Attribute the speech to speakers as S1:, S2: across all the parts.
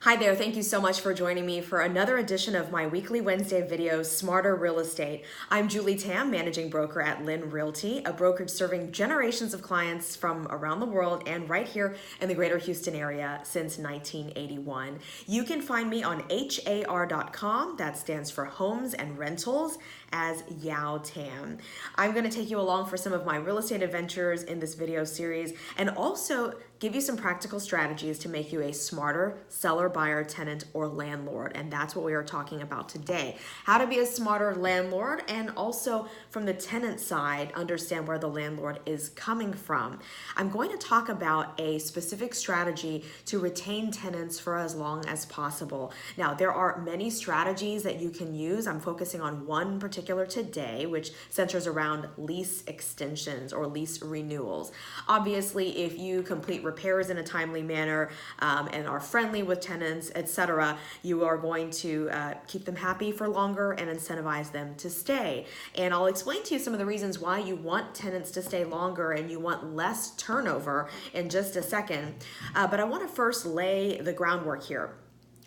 S1: Hi there, thank you so much for joining me for another edition of my weekly Wednesday video, Smarter Real Estate. I'm Julie Tam, managing broker at Lynn Realty, a brokerage serving generations of clients from around the world and right here in the greater Houston area since 1981. You can find me on har.com, that stands for Homes and Rentals, as Yao Tam. I'm going to take you along for some of my real estate adventures in this video series and also give you some practical strategies to make you a smarter seller, buyer, tenant, or landlord. And that's what we are talking about today. How to be a smarter landlord, and also from the tenant side, understand where the landlord is coming from. I'm going to talk about a specific strategy to retain tenants for as long as possible. Now, there are many strategies that you can use. I'm focusing on one particular today, which centers around lease extensions or lease renewals. Obviously, if you complete repairs in a timely manner and are friendly with tenants, etc., you are going to keep them happy for longer and incentivize them to stay. And I'll explain to you some of the reasons why you want tenants to stay longer and you want less turnover in just a second. But I want to first lay the groundwork here.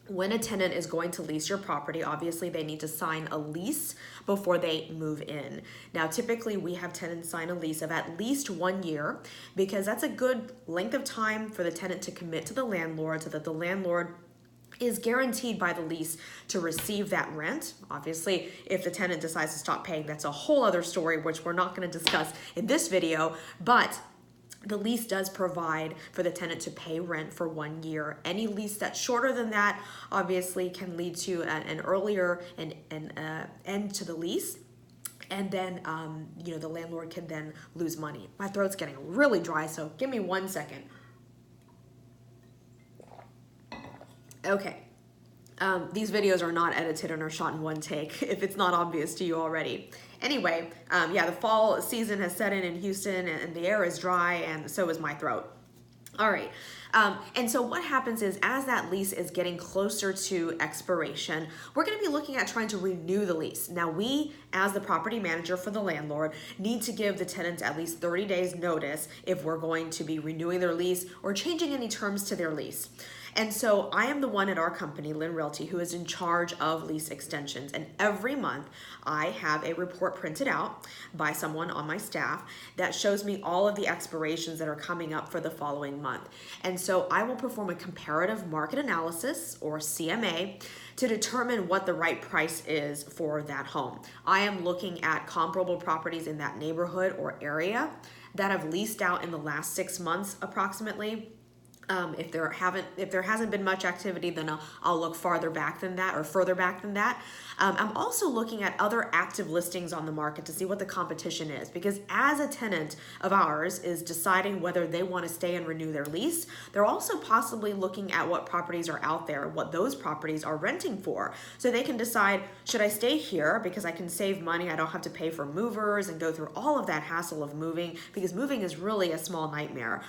S1: When a tenant is going to lease your property, obviously they need to sign a lease before they move in. Now, typically we have tenants sign a lease of at least 1 year because that's a good length of time for the tenant to commit to the landlord so that the landlord is guaranteed by the lease to receive that rent. Obviously, if the tenant decides to stop paying, that's a whole other story, which we're not going to discuss in this video, but the lease does provide for the tenant to pay rent for 1 year. Any lease that's shorter than that obviously can lead to an earlier end to the lease. And then, the landlord can then lose money. My throat's getting really dry, so give me 1 second. Okay. These videos are not edited and are shot in one take if it's not obvious to you already. Anyway, the fall season has set in Houston and the air is dry and so is my throat. All right. And so what happens is as that lease is getting closer to expiration, we're going to be looking at trying to renew the lease. Now we, as the property manager for the landlord, need to give the tenants at least 30 days notice if we're going to be renewing their lease or changing any terms to their lease. And so I am the one at our company, Lynn Realty, who is in charge of lease extensions. And every month I have a report printed out by someone on my staff that shows me all of the expirations that are coming up for the following month. And so I will perform a comparative market analysis, or CMA, to determine what the right price is for that home. I am looking at comparable properties in that neighborhood or area that have leased out in the last 6 months approximately. If there hasn't been much activity, then I'll look farther back than that or further back than that. I'm also looking at other active listings on the market to see what the competition is, because as a tenant of ours is deciding whether they want to stay and renew their lease, they're also possibly looking at what properties are out there, what those properties are renting for. So they can decide, should I stay here because I can save money, I don't have to pay for movers and go through all of that hassle of moving, because moving is really a small nightmare.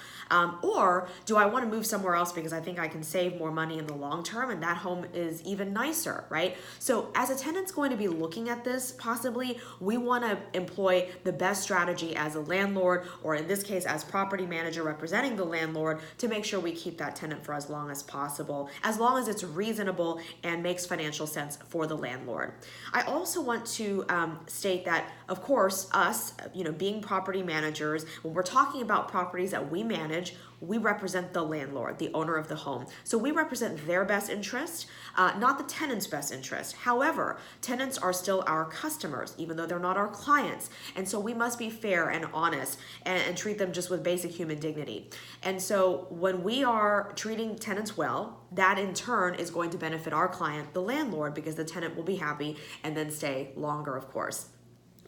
S1: Or do I want to move somewhere else because I think I can save more money in the long term and that home is even nicer, right? So as a tenant's going to be looking at this, possibly we want to employ the best strategy as a landlord, or in this case as property manager representing the landlord, to make sure we keep that tenant for as long as possible, as long as it's reasonable and makes financial sense for the landlord. I also want to state that, of course, us, being property managers, when we're talking about properties that we manage, we represent the landlord, the owner of the home. So we represent their best interest, not the tenant's best interest. However, tenants are still our customers, even though they're not our clients. And so we must be fair and honest and treat them just with basic human dignity. And so when we are treating tenants well, that in turn is going to benefit our client, the landlord, because the tenant will be happy and then stay longer, of course.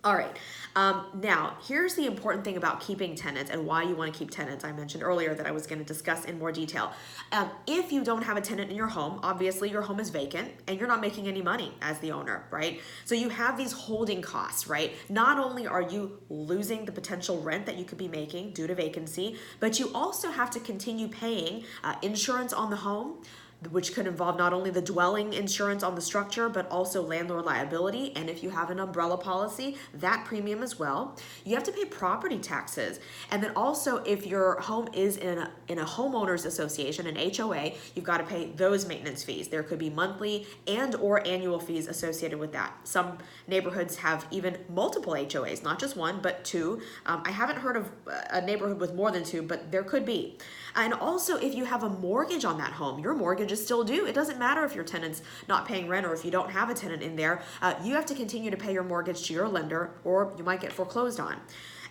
S1: All right, now here's the important thing about keeping tenants and why you want to keep tenants. I mentioned earlier that I was going to discuss in more detail. If you don't have a tenant in your home, obviously your home is vacant and you're not making any money as the owner, right? So you have these holding costs, right? Not only are you losing the potential rent that you could be making due to vacancy, but you also have to continue paying insurance on the home, which could involve not only the dwelling insurance on the structure, but also landlord liability. And if you have an umbrella policy, that premium as well. You have to pay property taxes. And then also, if your home is in a homeowners association, an HOA, you've got to pay those maintenance fees. There could be monthly and or annual fees associated with that. Some neighborhoods have even multiple HOAs, not just one, but two. I haven't heard of a neighborhood with more than two, but there could be. And also, if you have a mortgage on that home, your mortgage is still due. It doesn't matter if your tenant's not paying rent or if you don't have a tenant in there. You have to continue to pay your mortgage to your lender, or you might get foreclosed on.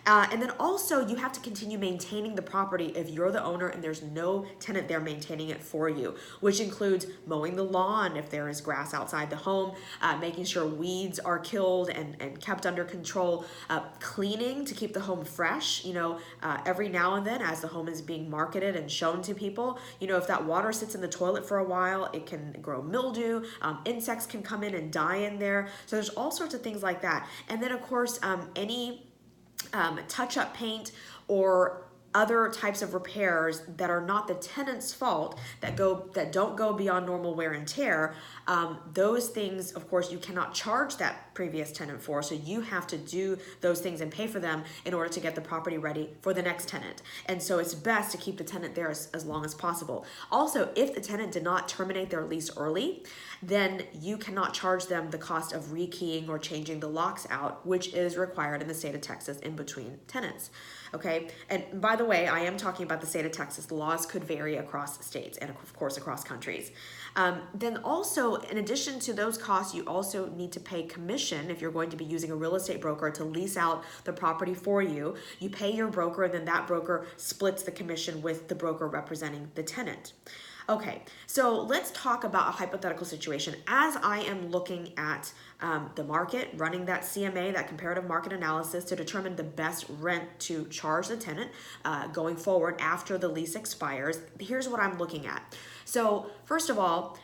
S1: And then also, you have to continue maintaining the property if you're the owner and there's no tenant there maintaining it for you, which includes mowing the lawn if there is grass outside the home, making sure weeds are killed and kept under control, cleaning to keep the home fresh, every now and then as the home is being marketed and shown to people. If that water sits in the toilet for a while, it can grow mildew, insects can come in and die in there. So there's all sorts of things like that. And then of course, any touch-up paint or other types of repairs that are not the tenant's fault, that don't go beyond normal wear and tear, those things, of course, you cannot charge that previous tenant for. So you have to do those things and pay for them in order to get the property ready for the next tenant. And so it's best to keep the tenant there as long as possible. Also, if the tenant did not terminate their lease early, then you cannot charge them the cost of rekeying or changing the locks out, which is required in the state of Texas in between tenants. Okay, and by the way, I am talking about the state of Texas. The laws could vary across states and of course across countries. Then also, in addition to those costs, you also need to pay commission if you're going to be using a real estate broker to lease out the property for you. You pay your broker, and then that broker splits the commission with the broker representing the tenant. Okay, so let's talk about a hypothetical situation. As I am looking at the market, running that CMA, that comparative market analysis, to determine the best rent to charge the tenant going forward after the lease expires, here's what I'm looking at. So first of all,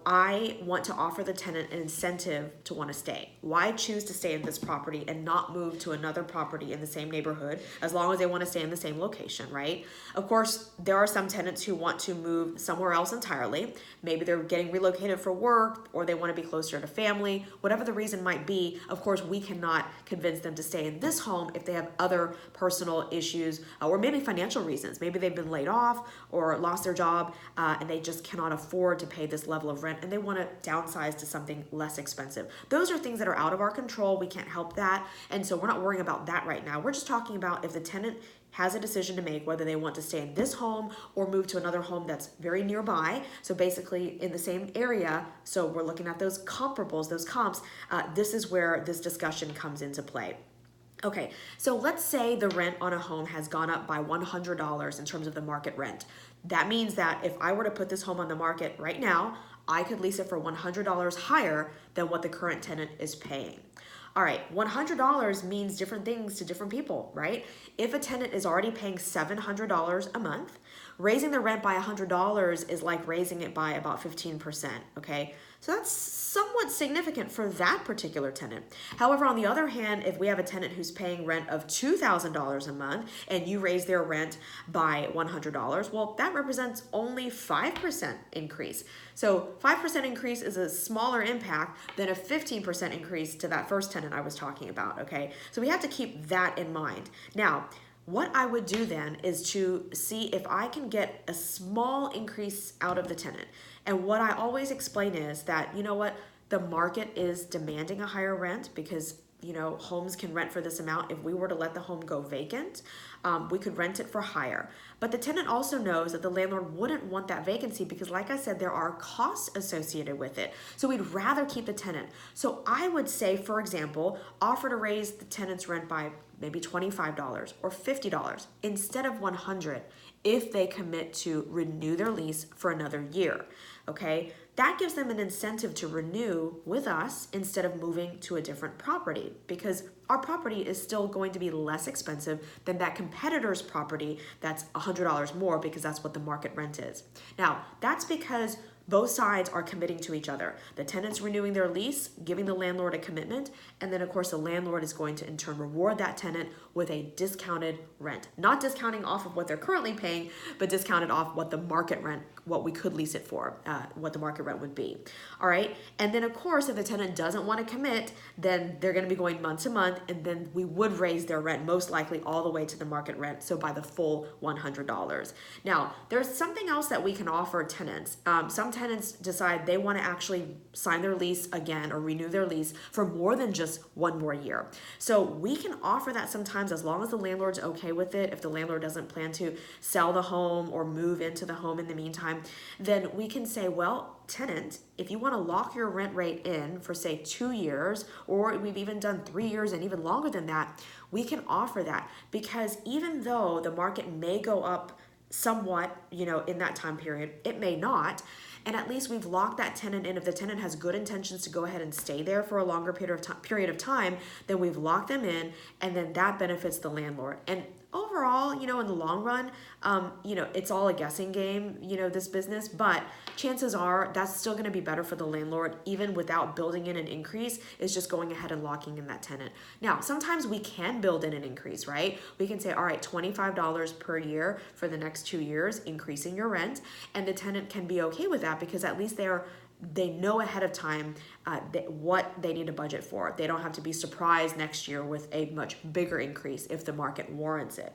S1: I want to offer the tenant an incentive to want to stay. Why choose to stay in this property and not move to another property in the same neighborhood as long as they want to stay in the same location, right? Of course, there are some tenants who want to move somewhere else entirely. Maybe they're getting relocated for work, or they want to be closer to family. Whatever the reason might be, of course, we cannot convince them to stay in this home if they have other personal issues or maybe financial reasons. Maybe they've been laid off or lost their job and they just cannot afford to pay this level of rent, and they want to downsize to something less expensive. Those are things that are out of our control. We can't help that. And so we're not worrying about that right now. We're just talking about if the tenant has a decision to make whether they want to stay in this home or move to another home that's very nearby. So basically in the same area. So we're looking at those comparables, those comps. This is where this discussion comes into play. Okay, so let's say the rent on a home has gone up by $100 in terms of the market rent. That means that if I were to put this home on the market right now, I could lease it for $100 higher than what the current tenant is paying. All right, $100 means different things to different people, right? If a tenant is already paying $700 a month, raising the rent by $100 is like raising it by about 15%, okay? So that's somewhat significant for that particular tenant. However, on the other hand, if we have a tenant who's paying rent of $2,000 a month and you raise their rent by $100, well, that represents only 5% increase. So 5% increase is a smaller impact than a 15% increase to that first tenant I was talking about, okay? So we have to keep that in mind. Now, what I would do then is to see if I can get a small increase out of the tenant. And what I always explain is that, the market is demanding a higher rent because, homes can rent for this amount. If we were to let the home go vacant, we could rent it for higher. But the tenant also knows that the landlord wouldn't want that vacancy because, like I said, there are costs associated with it. So we'd rather keep the tenant. So I would say, for example, offer to raise the tenant's rent by maybe $25 or $50 instead of $100 if they commit to renew their lease for another year, okay? That gives them an incentive to renew with us instead of moving to a different property because our property is still going to be less expensive than that competitor's property that's $100 more because that's what the market rent is. Now, that's because Both sides are committing to each other. The tenant's renewing their lease, giving the landlord a commitment, and then of course the landlord is going to in turn reward that tenant with a discounted rent. Not discounting off of what they're currently paying, but discounted off what the market rent, what we could lease it for, what the market rent would be. All right, and then of course if the tenant doesn't want to commit, then they're going to be going month to month, and then we would raise their rent most likely all the way to the market rent, so by the full $100. Now, there's something else that we can offer tenants. Some tenants decide they want to actually sign their lease again or renew their lease for more than just one more year. So we can offer that sometimes as long as the landlord's okay with it. If the landlord doesn't plan to sell the home or move into the home in the meantime, then we can say, well, tenant, if you want to lock your rent rate in for say 2 years, or we've even done 3 years and even longer than that, we can offer that, because even though the market may go up somewhat, in that time period, it may not. And at least we've locked that tenant in. If the tenant has good intentions to go ahead and stay there for a longer period of time, then we've locked them in, and then that benefits the landlord. And overall, in the long run, it's all a guessing game, this business, but chances are that's still going to be better for the landlord, even without building in an increase. Is just going ahead and locking in that tenant. Now, sometimes we can build in an increase, right? We can say, all right, $25 per year for the next 2 years, increasing your rent, and the tenant can be okay with that because at least they know ahead of time what they need to budget for. They don't have to be surprised next year with a much bigger increase if the market warrants it.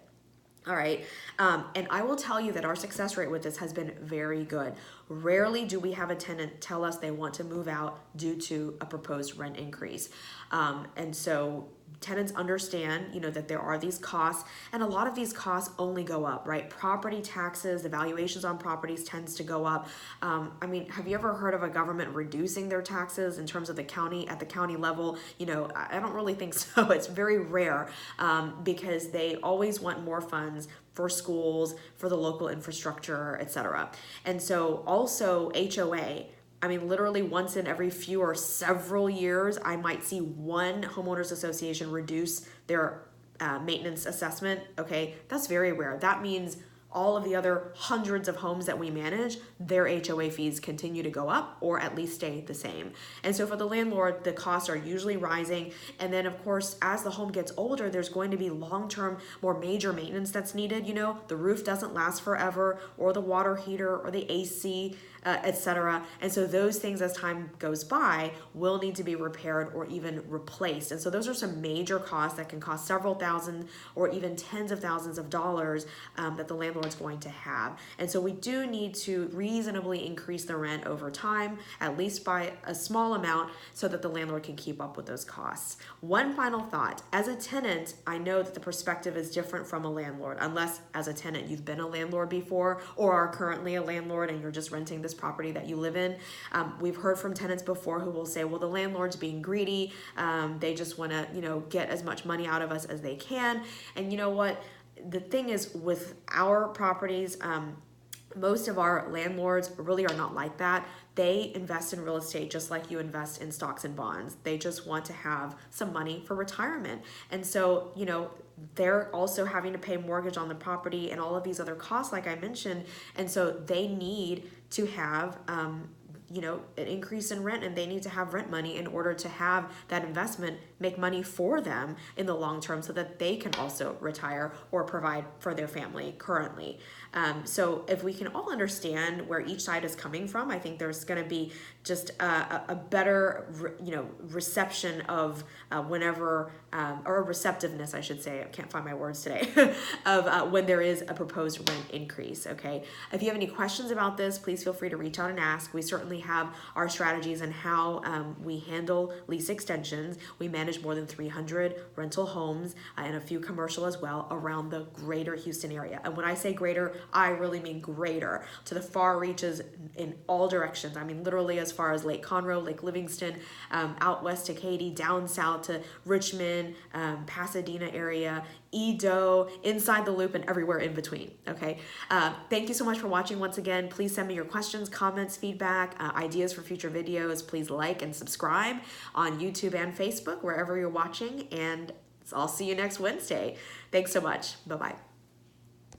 S1: All right. And I will tell you that our success rate with this has been very good. Rarely do we have a tenant tell us they want to move out due to a proposed rent increase. And so tenants understand, that there are these costs, and a lot of these costs only go up, right? Property taxes, the valuations on properties tends to go up. Have you ever heard of a government reducing their taxes in terms of at the county level? I don't really think so. It's very rare because they always want more funds for schools, for the local infrastructure, etc. And so also HOA, literally once in every few or several years, I might see one homeowners association reduce their maintenance assessment. Okay, that's very rare. That means all of the other hundreds of homes that we manage, their HOA fees continue to go up or at least stay the same. And so for the landlord, the costs are usually rising. And then of course, as the home gets older, there's going to be long-term, more major maintenance that's needed. The roof doesn't last forever, or the water heater or the AC, etc. And so those things, as time goes by, will need to be repaired or even replaced. And so those are some major costs that can cost several thousand or even tens of thousands of dollars that the landlord's going to have. And so we do need to reasonably increase the rent over time, at least by a small amount, so that the landlord can keep up with those costs. One final thought. As a tenant, I know that the perspective is different from a landlord, unless as a tenant you've been a landlord before or are currently a landlord and you're just renting this property that you live in. We've heard from tenants before who will say, well, the landlord's being greedy. They just want to, get as much money out of us as they can. And you know what? The thing is, with our properties, most of our landlords really are not like that. They invest in real estate just like you invest in stocks and bonds. They just want to have some money for retirement. And so, they're also having to pay mortgage on the property and all of these other costs, like I mentioned. And so they need to have, an increase in rent, and they need to have rent money in order to have that investment make money for them in the long term so that they can also retire or provide for their family currently. So if we can all understand where each side is coming from, I think there's going to be just a better, reception of whenever, or a receptiveness, I should say, I can't find my words today, of when there is a proposed rent increase, okay? If you have any questions about this, please feel free to reach out and ask. We certainly have our strategies and how we handle lease extensions. We manage more than 300 rental homes and a few commercial as well around the greater Houston area. And when I say greater, I really mean greater, to the far reaches in all directions. Literally as far as Lake Conroe, Lake Livingston, out west to Katy, down south to Richmond, Pasadena area, Edo, inside the loop, and everywhere in between, okay? Thank you so much for watching once again. Please send me your questions, comments, feedback, ideas for future videos. Please like and subscribe on YouTube and Facebook, wherever you're watching, and I'll see you next Wednesday. Thanks so much. Bye-bye.